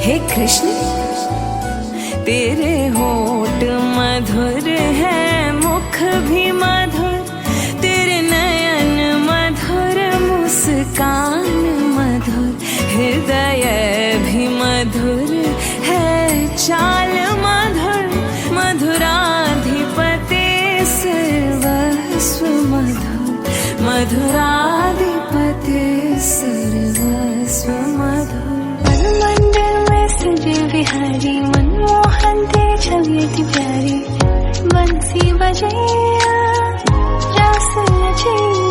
हे कृष्ण तेरे होठ मधुर है, मुख भी मधुर, तेरे नयन मधुर, मुस्कान मधुर, हृदय भी मधुर है, चाल मधुर, मधुराधिपते सर्वस्व मधुर, मधुराधिपते सर्वस्व मधुर। मनमंडल में सजे विहारी, मनमोहन तेरी छवि अति प्यारी, बंसी बजैया रास रचैया।